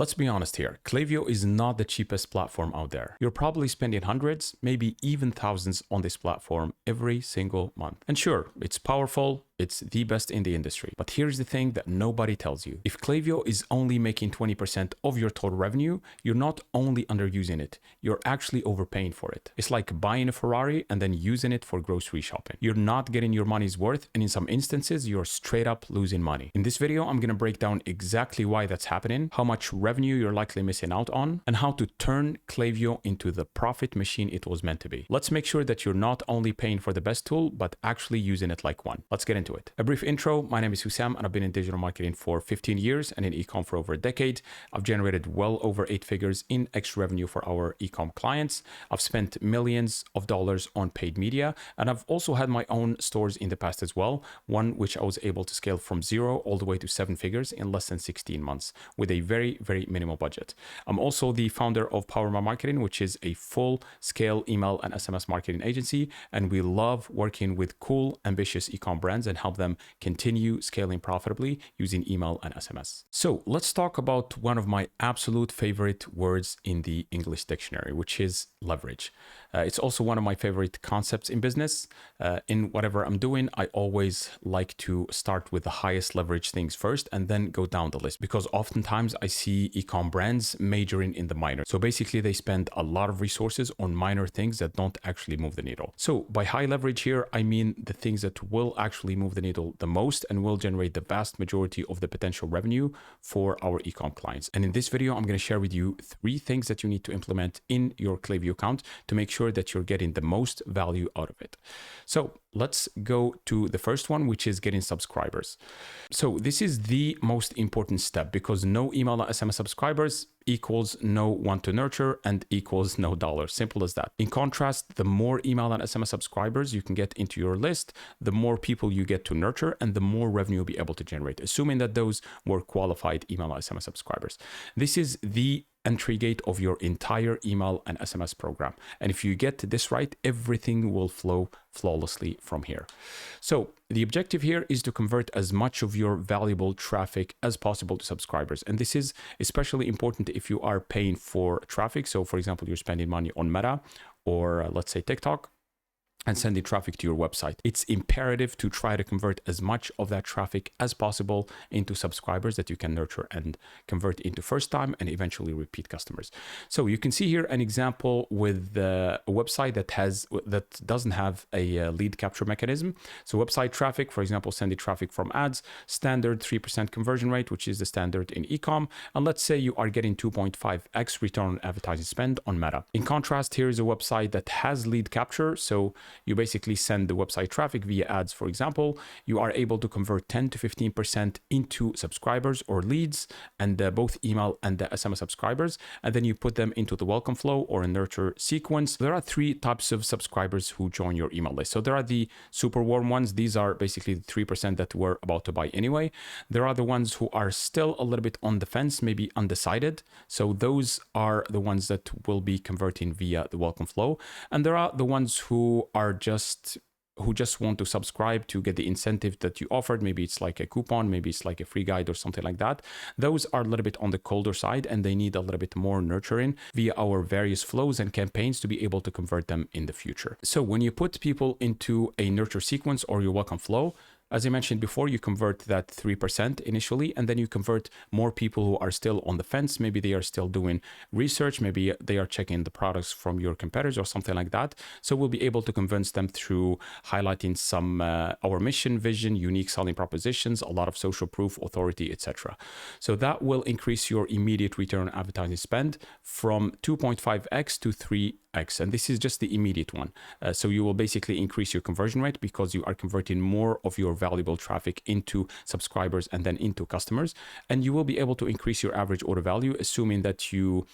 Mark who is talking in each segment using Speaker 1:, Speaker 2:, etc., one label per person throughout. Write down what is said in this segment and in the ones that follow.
Speaker 1: Let's be honest here, Klaviyo is not the cheapest platform out there. You're probably spending hundreds, maybe even thousands on this platform every single month. And sure, it's powerful, it's the best in the industry. But here's the thing that nobody tells you. If Klaviyo is only making 20% of your total revenue, you're not only underusing it, you're actually overpaying for it. It's like buying a Ferrari and then using it for grocery shopping. You're not getting your money's worth, and in some instances, you're straight up losing money. In this video, I'm gonna break down exactly why that's happening, how much revenue you're likely missing out on, and how to turn Klaviyo into the profit machine it was meant to be. Let's make sure that you're not only paying for the best tool, but actually using it like one. Let's get into it. A brief intro, my name is Hussam and I've been in digital marketing for 15 years and in ecom for over a decade. I've generated well over 8 figures in extra revenue for our ecom clients. I've spent millions of dollars on paid media, and I've also had my own stores in the past as well, one which I was able to scale from 0 all the way to 7 figures in less than 16 months with a very, very minimal budget. I'm also the founder of Power My Marketing, which is a full-scale email and SMS marketing agency, and we love working with cool, ambitious ecom brands and help them continue scaling profitably using email and SMS. So let's talk about one of my absolute favorite words in the English dictionary, which is leverage. It's also one of my favorite concepts in business. In whatever I'm doing, I always like to start with the highest leverage things first and then go down the list, because oftentimes I see ecom brands majoring in the minor. So basically they spend a lot of resources on minor things that don't actually move the needle. So by high leverage here, I mean the things that will actually move the needle the most and will generate the vast majority of the potential revenue for our ecom clients. And in this video, I'm going to share with you 3 things that you need to implement in your Klaviyo account to make sure that you're getting the most value out of it. So let's go to the first one, which is getting subscribers. So this is the most important step, because no email or SMS subscribers equals no one to nurture and equals no dollar. Simple as that. In contrast, the more email and SMS subscribers you can get into your list, the more people you get to nurture and the more revenue you'll be able to generate, assuming that those were qualified email or SMS subscribers. This is the entry gate of your entire email and SMS program. And if you get this right, everything will flow flawlessly from here. So the objective here is to convert as much of your valuable traffic as possible to subscribers. And this is especially important if you are paying for traffic. So for example, you're spending money on Meta or let's say TikTok, and sending traffic to your website. It's imperative to try to convert as much of that traffic as possible into subscribers that you can nurture and convert into first time and eventually repeat customers. So you can see here an example with a website that doesn't have a lead capture mechanism. So website traffic, for example, sending traffic from ads, standard 3% conversion rate, which is the standard in ecom. And let's say you are getting 2.5x return on advertising spend on Meta. In contrast, here is a website that has lead capture. So you basically send the website traffic via ads, for example. You are able to convert 10 to 15% into subscribers or leads, and both email and the SMS subscribers. And then you put them into the welcome flow or a nurture sequence. There are 3 types of subscribers who join your email list. So there are the super warm ones. These are basically the 3% that we're about to buy anyway. There are the ones who are still a little bit on the fence, maybe undecided. So those are the ones that will be converting via the welcome flow. And there are the ones who just want to subscribe to get the incentive that you offered. Maybe it's like a coupon, maybe it's like a free guide or something like that. Those are a little bit on the colder side and they need a little bit more nurturing via our various flows and campaigns to be able to convert them in the future. So when you put people into a nurture sequence or your welcome flow, as I mentioned before, you convert that 3% initially, and then you convert more people who are still on the fence. Maybe they are still doing research. Maybe they are checking the products from your competitors or something like that. So we'll be able to convince them through highlighting some our mission, vision, unique selling propositions, a lot of social proof, authority, etc. So that will increase your immediate return on advertising spend from 2.5x to 3x. And this is just the immediate one. So you will basically increase your conversion rate because you are converting more of your valuable traffic into subscribers and then into customers. And you will be able to increase your average order value, assuming that you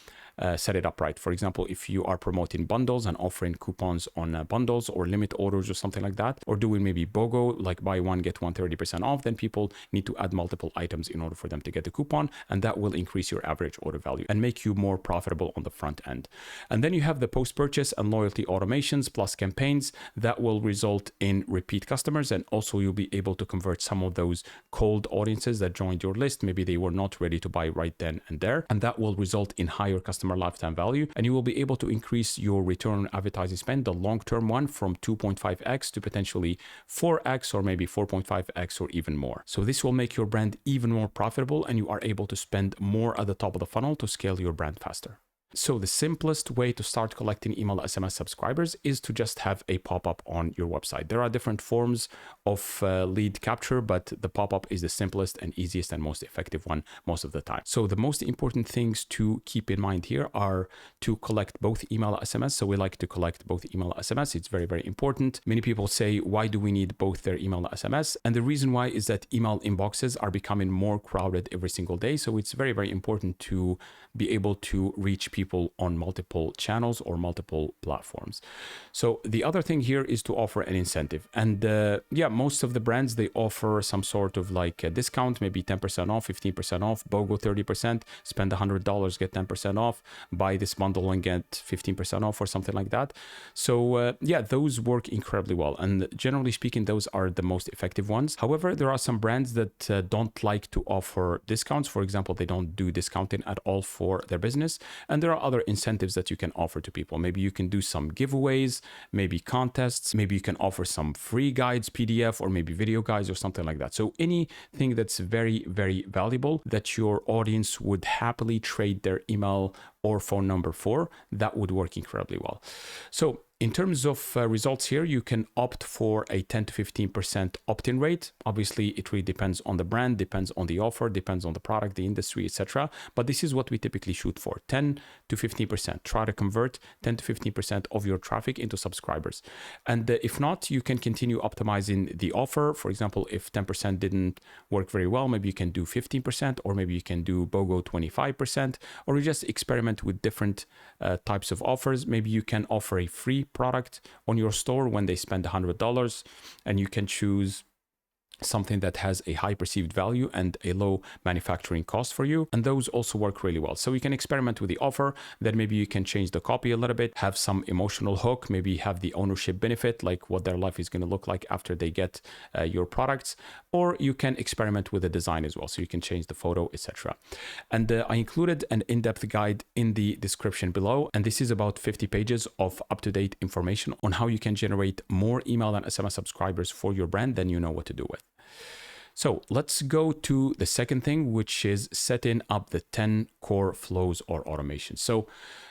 Speaker 1: set it up right. For example, if you are promoting bundles and offering coupons on bundles or limit orders or something like that, or doing maybe BOGO, like buy one, get one 30% off, then people need to add multiple items in order for them to get the coupon, and that will increase your average order value and make you more profitable on the front end. And then you have the post-purchase and loyalty automations plus campaigns that will result in repeat customers, and also you'll be able to convert some of those cold audiences that joined your list. Maybe they were not ready to buy right then and there, and that will result in higher customer lifetime value, and you will be able to increase your return on advertising spend, the long-term one, from 2.5x to potentially 4x or maybe 4.5x or even more. So this will make your brand even more profitable, and you are able to spend more at the top of the funnel to scale your brand faster. So the simplest way to start collecting email SMS subscribers is to just have a pop-up on your website. There are different forms of lead capture, but the pop-up is the simplest and easiest and most effective one most of the time. So the most important things to keep in mind here are to collect both email SMS. So we like to collect both email SMS. It's very, very important. Many people say, why do we need both their email SMS? And the reason why is that email inboxes are becoming more crowded every single day. So it's very, very important to be able to reach people on multiple channels or multiple platforms. So the other thing here is to offer an incentive. And most of the brands, they offer some sort of like a discount, maybe 10% off, 15% off, BOGO 30%, spend $100, get 10% off, buy this bundle and get 15% off or something like that. So those work incredibly well. And generally speaking, those are the most effective ones. However, there are some brands that don't like to offer discounts. For example, they don't do discounting at all for their business. And there are other incentives that you can offer to people. Maybe you can do some giveaways, maybe contests, maybe you can offer some free guides, PDF, or maybe video guides or something like that. So anything that's very, very valuable that your audience would happily trade their email or phone number for, that would work incredibly well. So in terms of results here, you can opt for a 10 to 15% opt-in rate. Obviously, it really depends on the brand, depends on the offer, depends on the product, the industry, etc. But this is what we typically shoot for, 10 to 15%. Try to convert 10 to 15% of your traffic into subscribers. And if not, you can continue optimizing the offer. For example, if 10% didn't work very well, maybe you can do 15%, or maybe you can do BOGO 25%, or you just experiment with different types of offers. Maybe you can offer a free product on your store when they spend $100, and you can choose something that has a high perceived value and a low manufacturing cost for you. And those also work really well. So you can experiment with the offer, then maybe you can change the copy a little bit, have some emotional hook, maybe have the ownership benefit, like what their life is going to look like after they get your products, or you can experiment with the design as well. So you can change the photo, etc. And I included an in-depth guide in the description below. And this is about 50 pages of up-to-date information on how you can generate more email and SMS subscribers for your brand than you know what to do with. So let's go to the second thing, which is setting up the 10 core flows or automations. So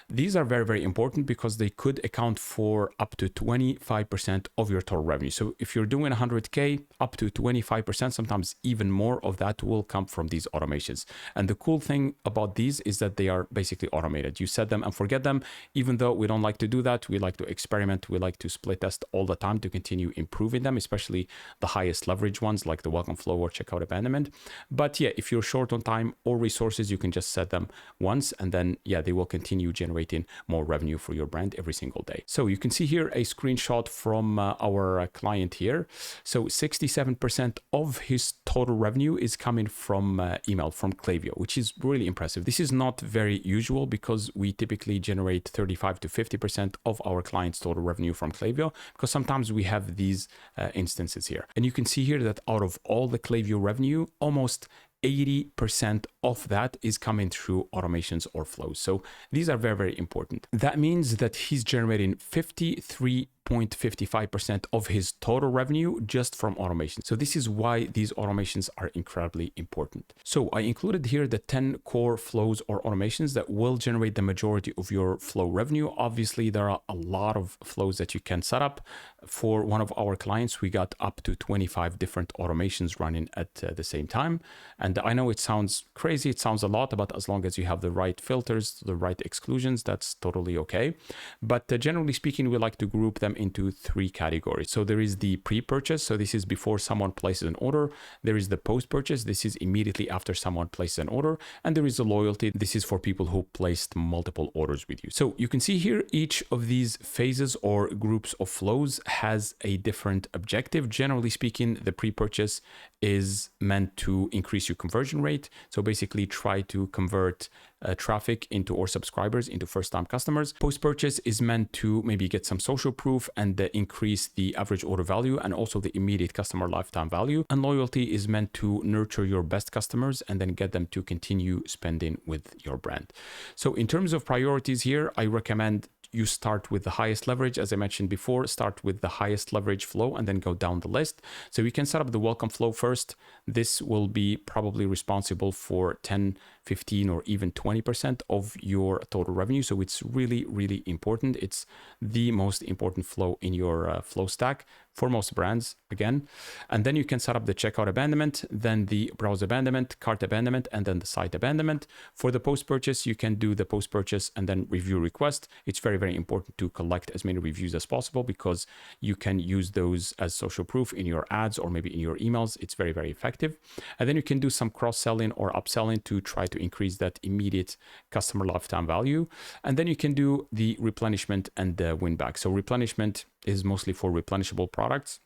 Speaker 1: these are very, very important because they could account for up to 25% of your total revenue. So if you're doing 100K, up to 25%, sometimes even more of that will come from these automations. And the cool thing about these is that they are basically automated. You set them and forget them. Even though we don't like to do that, we like to experiment. We like to split test all the time to continue improving them, especially the highest leverage ones like the welcome flow or checkout abandonment. But yeah, if you're short on time or resources, you can just set them once, and then they will continue generating more revenue for your brand every single day. So you can see here a screenshot from our client here. So 67% of his total revenue is coming from email, from Klaviyo, which is really impressive. This is not very usual because we typically generate 35 to 50% of our clients' total revenue from Klaviyo, because sometimes we have these instances here. And you can see here that out of all the Klaviyo revenue, almost 80% of that is coming through automations or flows. So these are very, very important. That means that he's generating 53.55% of his total revenue just from automation. So this is why these automations are incredibly important. So I included here the 10 core flows or automations that will generate the majority of your flow revenue. Obviously, there are a lot of flows that you can set up. For one of our clients, we got up to 25 different automations running at the same time. And I know it sounds crazy, crazy. It sounds a lot, but as long as you have the right filters, the right exclusions, that's totally okay. But generally speaking, we like to group them into 3 categories. So there is the pre-purchase. So this is before someone places an order. There is the post-purchase. This is immediately after someone places an order. And there is the loyalty. This is for people who placed multiple orders with you. So you can see here, each of these phases or groups of flows has a different objective. Generally speaking, the pre-purchase is meant to increase your conversion rate. So basically try to convert traffic into or subscribers into first-time customers. Post-purchase is meant to maybe get some social proof and increase the average order value and also the immediate customer lifetime value. And loyalty is meant to nurture your best customers and then get them to continue spending with your brand. So in terms of priorities here, I recommend you start with the highest leverage. As I mentioned before, start with the highest leverage flow and then go down the list. So you can set up the welcome flow first. This will be probably responsible for 10, 15, or even 20% of your total revenue. So it's really, really important. It's the most important flow in your flow stack for most brands, again. And then you can set up the checkout abandonment, then the browse abandonment, cart abandonment, and then the site abandonment. For the post-purchase, you can do the post-purchase and then review request. It's very, very important to collect as many reviews as possible because you can use those as social proof in your ads or maybe in your emails. It's very, very effective. And then you can do some cross-selling or upselling to try to increase that immediate customer lifetime value. And then you can do the replenishment and the win back. So replenishment is mostly for replenishable products,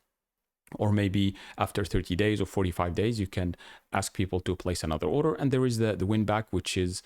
Speaker 1: or maybe after 30 days or 45 days, you can ask people to place another order. And there is the win back, which is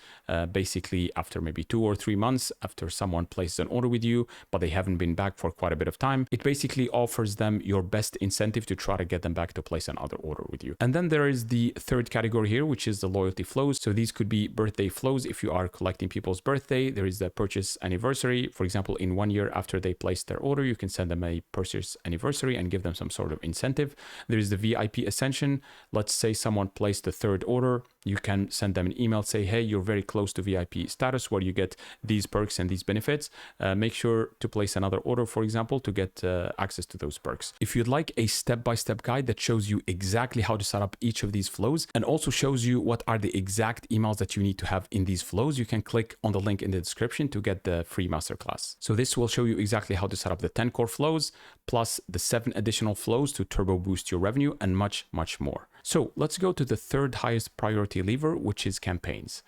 Speaker 1: basically after maybe 2 or 3 months after someone places an order with you, but they haven't been back for quite a bit of time. It basically offers them your best incentive to try to get them back to place another order with you. And then there is the third category here, which is the loyalty flows. So these could be birthday flows. If you are collecting people's birthday, there is the purchase anniversary. For example, in 1 year after they placed their order, you can send them a purchase anniversary and give them some sort of incentive. There is the VIP Ascension. Let's say someone placed the 3rd order. You can send them an email, say, hey, you're very close to VIP status where you get these perks and these benefits. Make sure to place another order, for example, to get access to those perks. If you'd like a step-by-step guide that shows you exactly how to set up each of these flows and also shows you what are the exact emails that you need to have in these flows, you can click on the link in the description to get the free masterclass. So this will show you exactly how to set up the 10 core flows, plus the 7 additional flows to turbo boost your revenue and much, much more. So let's go to the 3rd highest priority lever, which is campaigns.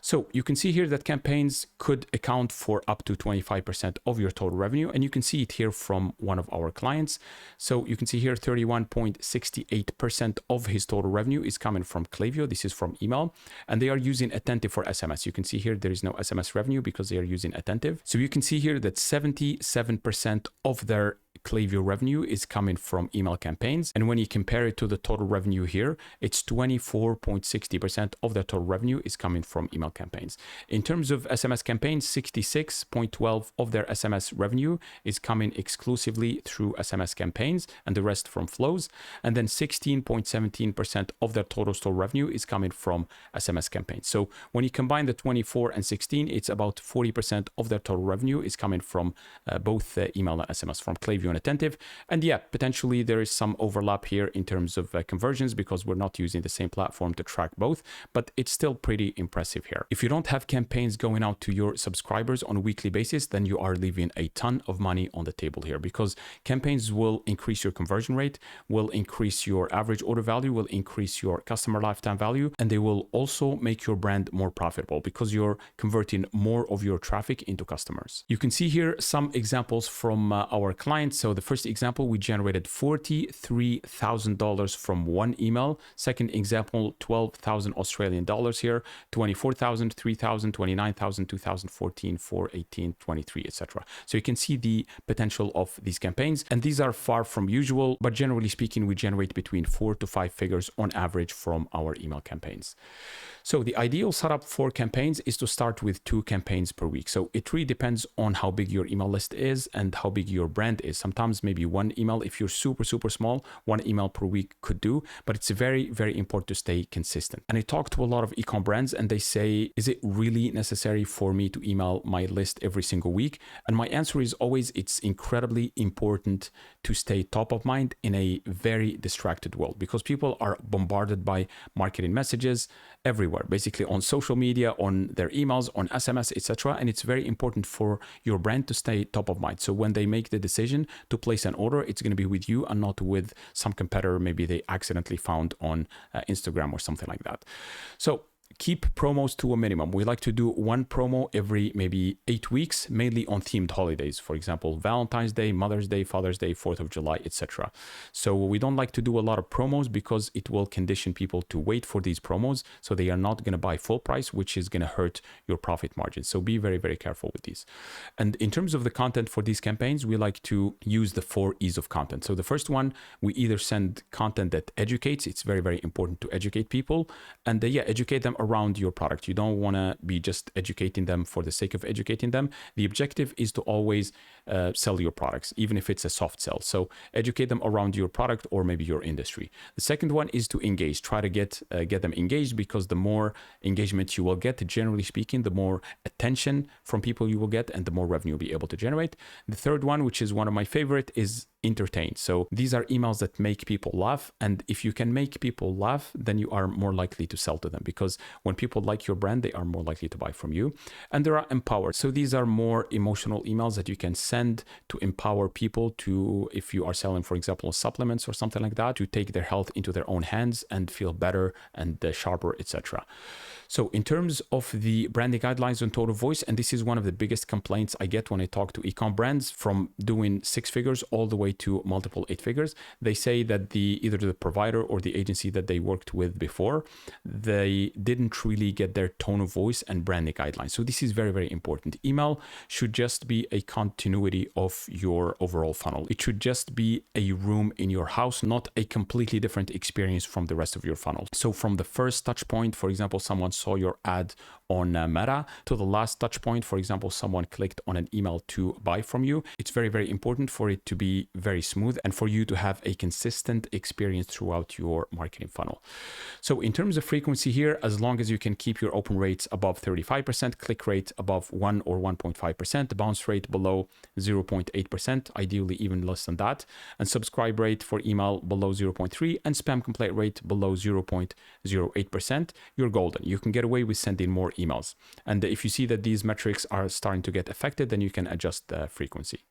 Speaker 1: So you can see here that campaigns could account for up to 25% of your total revenue. And you can see it here from one of our clients. So you can see here 31.68% of his total revenue is coming from Klaviyo. This is from email, and they are using Attentive for SMS. You can see here there is no SMS revenue because they are using Attentive. So you can see here that 77% of their Klaviyo revenue is coming from email campaigns. And when you compare it to the total revenue here, it's 24.60% of their total revenue is coming from email campaigns. In terms of SMS campaigns, 66.12% of their SMS revenue is coming exclusively through SMS campaigns and the rest from flows. And then 16.17% of their total store revenue is coming from SMS campaigns. So when you combine the 24 and 16, it's about 40% of their total revenue is coming from both email and SMS from Klaviyo and Attentive. And yeah, potentially there is some overlap here in terms of conversions because we're not using the same platform to track both, but it's still pretty impressive here. If you don't have campaigns going out to your subscribers on a weekly basis, then you are leaving a ton of money on the table here because campaigns will increase your conversion rate, will increase your average order value, will increase your customer lifetime value, and they will also make your brand more profitable because you're converting more of your traffic into customers. You can see here some examples from our clients. So the first example, we generated $43,000 from one email. Second example, 12,000 Australian dollars here, 24,000, 3,000, 29,000, 2014, 4, 18, 23, etc. So you can see the potential of these campaigns, and these are far from usual, but generally speaking, we generate between 4 to 5 figures on average from our email campaigns. So the ideal setup for campaigns is to start with 2 campaigns per week. So it really depends on how big your email list is and how big your brand is. Sometimes maybe 1 email, if you're super, super small, 1 email per week could do, but it's very, very important to stay consistent. And I talk to a lot of e-com brands and they say, is it really necessary for me to email my list every single week? And my answer is always, it's incredibly important to stay top of mind in a very distracted world because people are bombarded by marketing messages everywhere, basically on social media, on their emails, on SMS, etc. And it's very important for your brand to stay top of mind. So when they make the decision to place an order, it's going to be with you and not with some competitor maybe they accidentally found on Instagram or something like that. So keep promos to a minimum. We like to do one promo every maybe 8 weeks, mainly on themed holidays. For example, Valentine's Day, Mother's Day, Father's Day, 4th of July, etc. So we don't like to do a lot of promos because it will condition people to wait for these promos. So they are not going to buy full price, which is going to hurt your profit margin. So be very, very careful with these. And in terms of the content for these campaigns, we like to use the 4 E's of content. So the first one, we either send content that educates. It's very, very important to educate people, and educate them around your product. You don't want to be just educating them for the sake of educating them. The objective is to always sell your products, even if it's a soft sell. So educate them around your product or maybe your industry. The second one is to engage. Try to get them engaged, because the more engagement you will get, generally speaking, the more attention from people you will get and the more revenue you'll be able to generate. The third one, which is one of my favorite, is entertain. So these are emails that make people laugh. And if you can make people laugh, then you are more likely to sell to them, because when people like your brand, they are more likely to buy from you. And there are empowered. So these are more emotional emails that you can send to empower people to, if you are selling, for example, supplements or something like that, to take their health into their own hands and feel better and sharper, etc. So in terms of the branding guidelines on tone of voice, and this is one of the biggest complaints I get when I talk to e-com brands, from doing 6 figures all the way to multiple 8 figures, they say that either the provider or the agency that they worked with before, they didn't really get their tone of voice and branding guidelines. So this is very, very important. Email should just be a continuity of your overall funnel. It should just be a room in your house, not a completely different experience from the rest of your funnel. So from the first touch point, for example, someone saw your ad on Meta, to the last touch point, for example, someone clicked on an email to buy from you, it's very, very important for it to be very smooth and for you to have a consistent experience throughout your marketing funnel. So in terms of frequency here, as long as you can keep your open rates above 35%, click rate above 1 or 1.5%, bounce rate below 0.8%, ideally even less than that, and subscribe rate for email below 0.3 and spam complaint rate below 0.08%, you're golden. You can get away with sending more emails. And if you see that these metrics are starting to get affected, then you can adjust the frequency.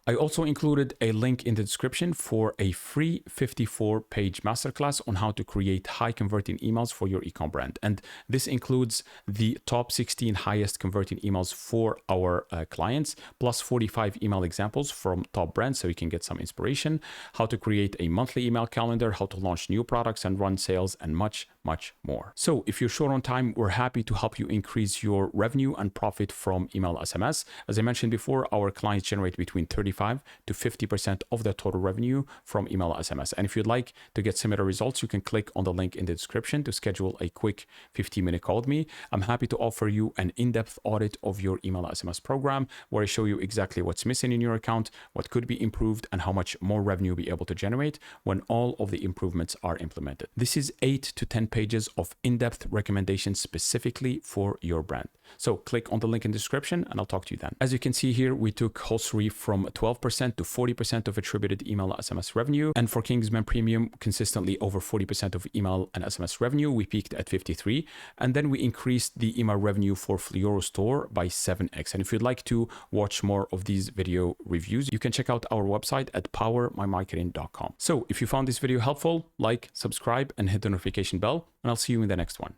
Speaker 1: I also included a link in the description for a free 54-page masterclass on how to create high converting emails for your e-com brand. And this includes the top 16 highest converting emails for our clients, plus 45 email examples from top brands, so you can get some inspiration, how to create a monthly email calendar, how to launch new products and run sales, and much, much more. So if you're short on time, we're happy to help you increase your revenue and profit from email SMS. As I mentioned before, our clients generate between 35 to 50% of their total revenue from email SMS. And if you'd like to get similar results, you can click on the link in the description to schedule a quick 15-minute call with me. I'm happy to offer you an in-depth audit of your email SMS program, where I show you exactly what's missing in your account, what could be improved, and how much more revenue you'll be able to generate when all of the improvements are implemented. This is 8 to 10 pages of in-depth recommendations specifically for your brand. So click on the link in the description and I'll talk to you then. As you can see here, we took Wholesale from 12% to 40% of attributed email SMS revenue. And for Kingsman Premium, consistently over 40% of email and SMS revenue. We peaked at 53. And then we increased the email revenue for Flioro Store by 7x. And if you'd like to watch more of these video reviews, you can check out our website at powermymarketing.com. So if you found this video helpful, like, subscribe, and hit the notification bell, and I'll see you in the next one.